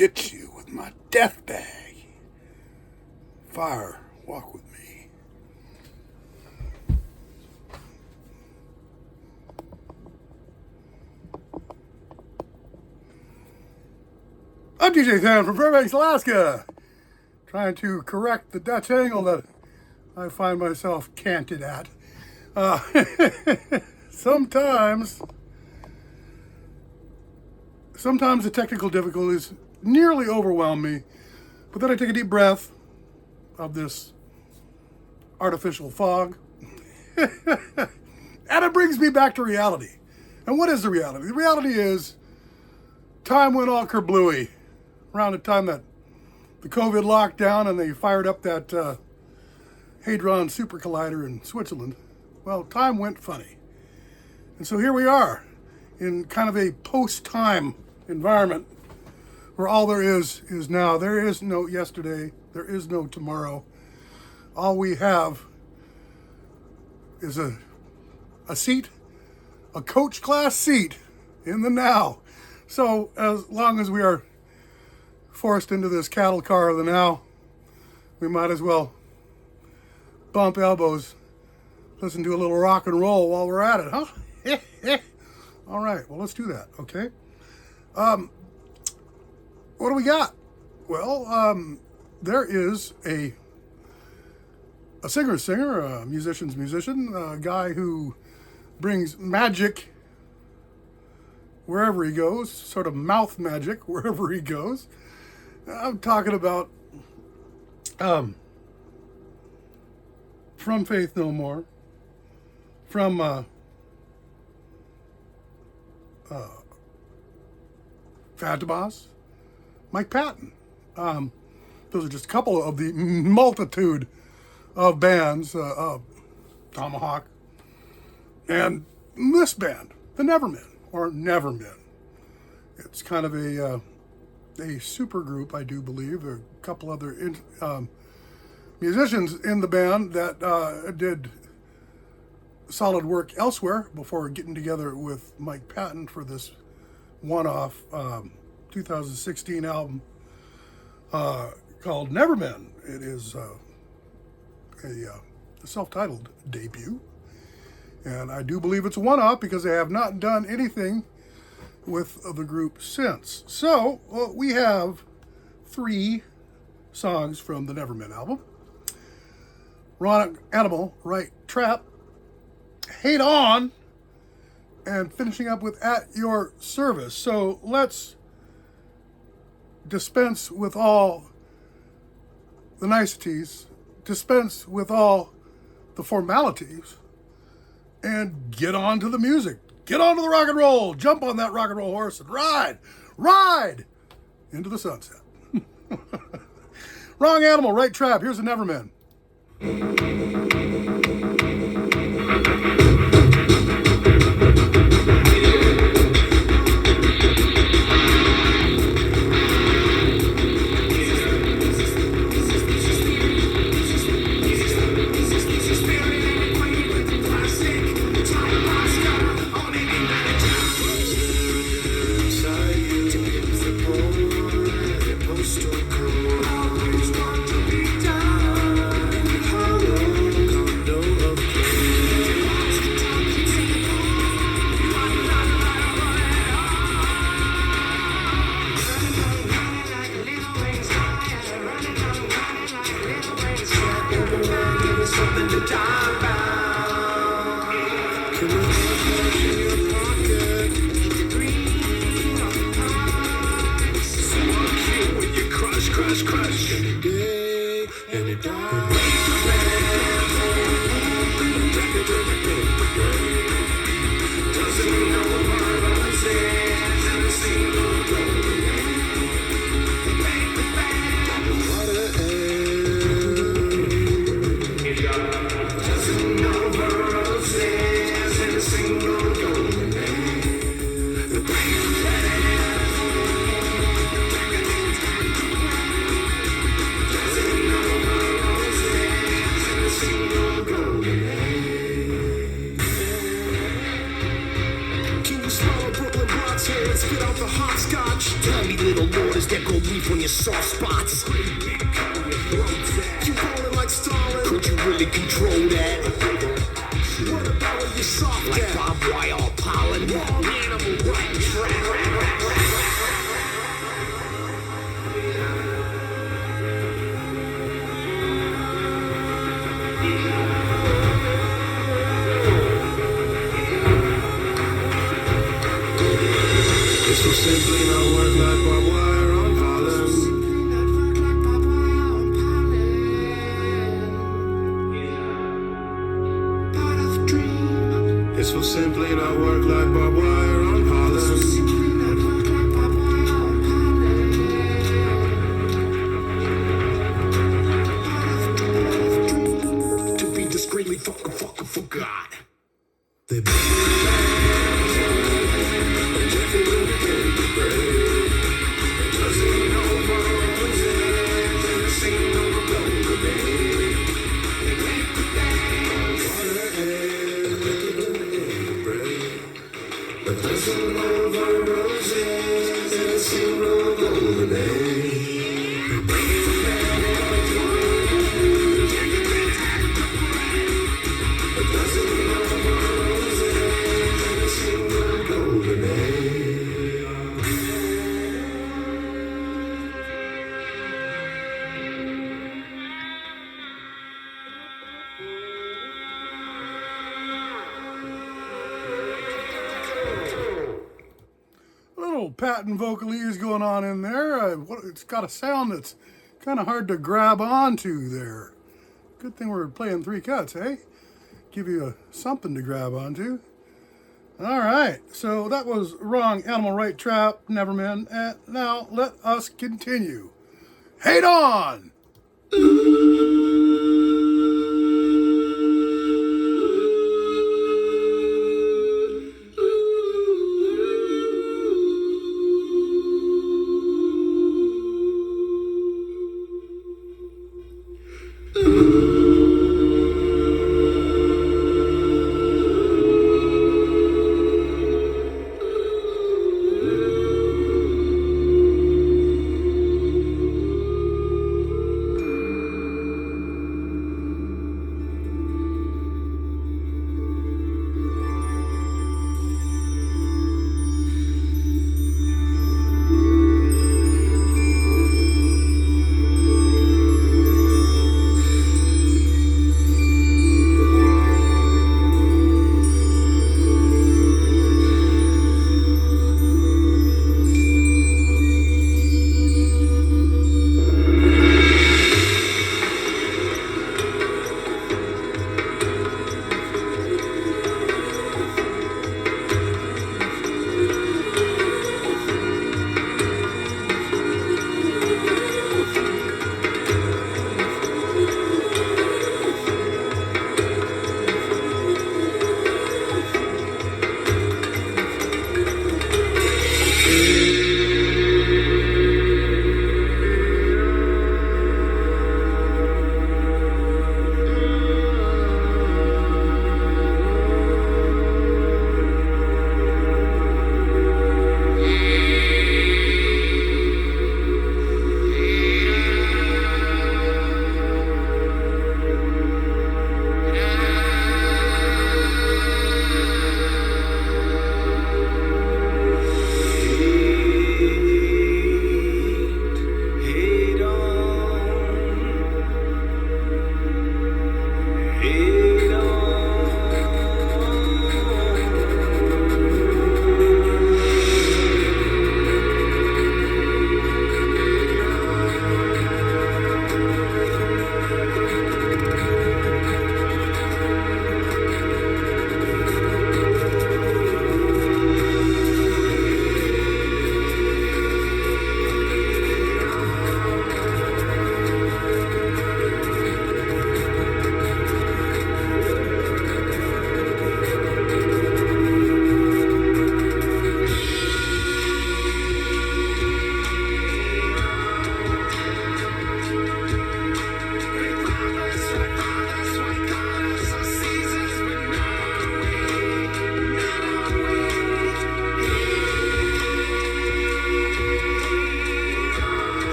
get you with my death bag. Fire, walk with me. I'm DJ Sam from Fairbanks, Alaska, trying to correct the Dutch angle that I find myself canted at. Sometimes the technical difficulties nearly overwhelm me, but then I take a deep breath of this artificial fog, and it brings me back to reality. And what is the reality? The reality is time went all kerblooey around the time that the COVID lockdown and they fired up that Hadron Super Collider in Switzerland. Well, time went funny. And so here we are in kind of a post-time environment where all there is now. There is no yesterday. There is no tomorrow. All we have is a seat, a coach class seat in the now. So as long as we are forced into this cattle car of the now, we might as well bump elbows, listen to a little rock and roll while we're at it, huh? All right, well, let's do that, okay? What do we got? Well, there is a singer's singer, a musician's musician, a guy who brings magic wherever he goes, sort of mouth magic wherever he goes. I'm talking about from Faith No More, from FANTOMAS, Mike Patton. Those are just a couple of the multitude of bands, TOMAHAWK, and this band, the NEVERMEN, or NEVERMEN. It's kind of a supergroup, I do believe. There are a couple other musicians in the band that did solid work elsewhere before getting together with Mike Patton for this one-off 2016 album called NEVERMEN. It is a self-titled debut, and I do believe it's a one-off because they have not done anything with the group since. So we have 3 songs from the NEVERMEN album: Wrong Animal, Right Trap, Hate On, and finishing up with At Your Service. So let's dispense with all the niceties, dispense with all the formalities, and get on to the music. Get on to the rock and roll. Jump on that rock and roll horse and ride into the sunset. Wrong Animal, Right Trap. Here's the NEVERMEN. spit out the hopscotch. Tell me, little lord, is there gold leaf on your soft spots? You rolling like Stalin. Could you really control that? What about when you're soft like barbed wire or pollen? Wrong animal, right track. This will simply not work like barbed wire on pollen. This will simply not work like barbed wire on pollen. To be discreetly fucking forgot. They PATTON Vocalese going on in there. It's got a sound that's kind of hard to grab onto there. Good thing we're playing 3 cuts, eh? Give you something to grab onto. All right, so that was Wrong Animal Right Trap, NEVERMEN, and now let us continue. Hate on!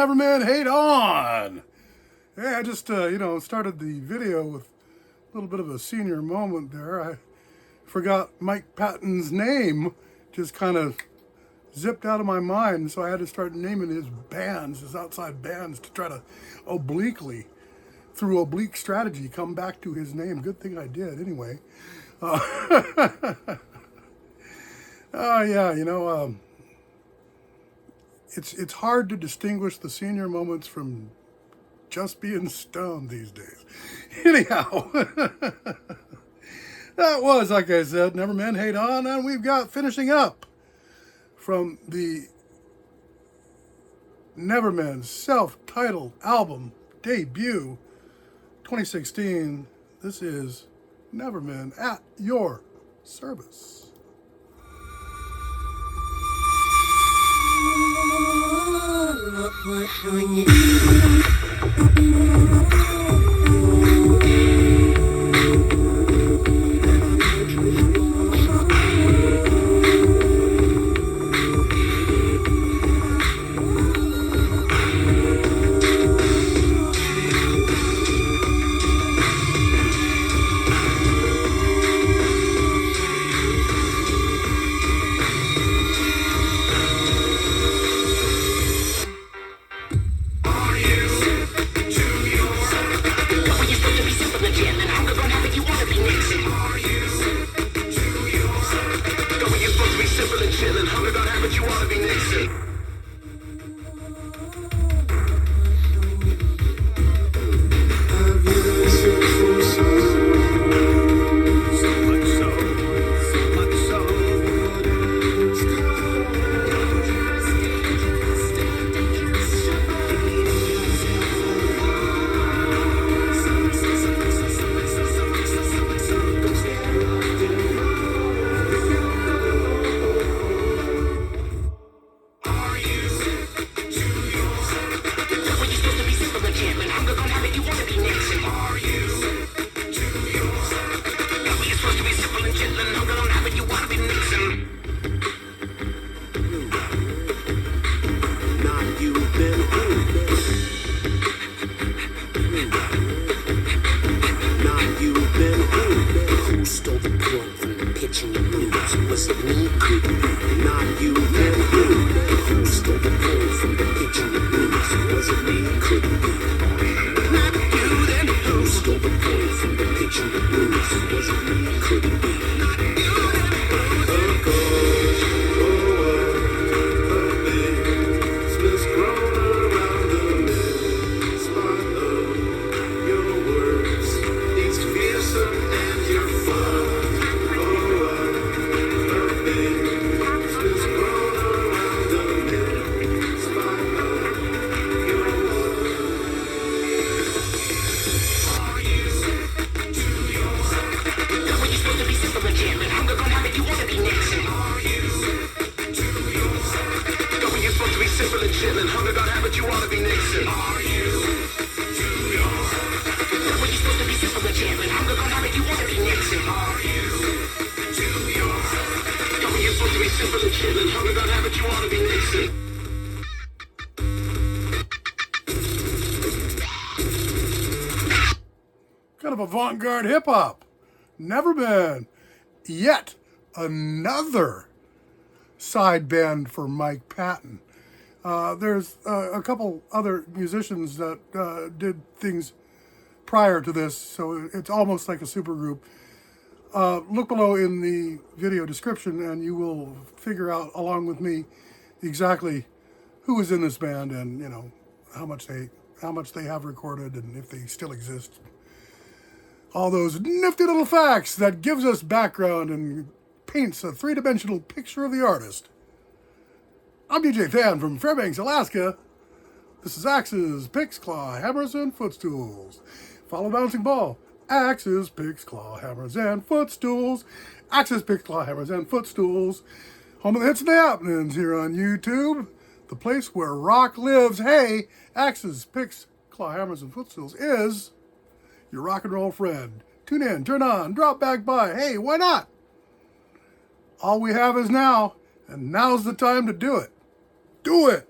Nevermen Hate On. Hey, I just, started the video with a little bit of a senior moment there. I forgot Mike Patton's name, just kind of zipped out of my mind, so I had to start naming his bands, his outside bands, to try to obliquely, through oblique strategy, come back to his name. Good thing I did, anyway. It's hard to distinguish the senior moments from just being stoned these days. Anyhow, that was, like I said, Nevermen Hate On, and we've got finishing up from the Nevermen self-titled album debut 2016. This is Nevermen at your service. Kind of avant-garde hip-hop. Nevermen. Yet another side band for Mike Patton. There's a couple other musicians that did things prior to this, so it's almost like a supergroup. Look below in the video description and you will figure out, along with me, exactly who is in this band and, how much they have recorded and if they still exist. All those nifty little facts that gives us background and paints a three-dimensional picture of the artist. I'm DJ Than from Fairbanks, Alaska. This is Axes, Picks, Claw, Hammers, and Footstools. Follow Bouncing Ball. Axes, Picks, Claw, Hammers, and Footstools. Axes, Picks, Claw, Hammers, and Footstools. Home of the hits and the happenings here on YouTube. The place where rock lives. Hey, Axes, Picks, Claw, Hammers, and Footstools is your rock and roll friend. Tune in, turn on, drop back by. Hey, why not? All we have is now, and now's the time to do it. Do it!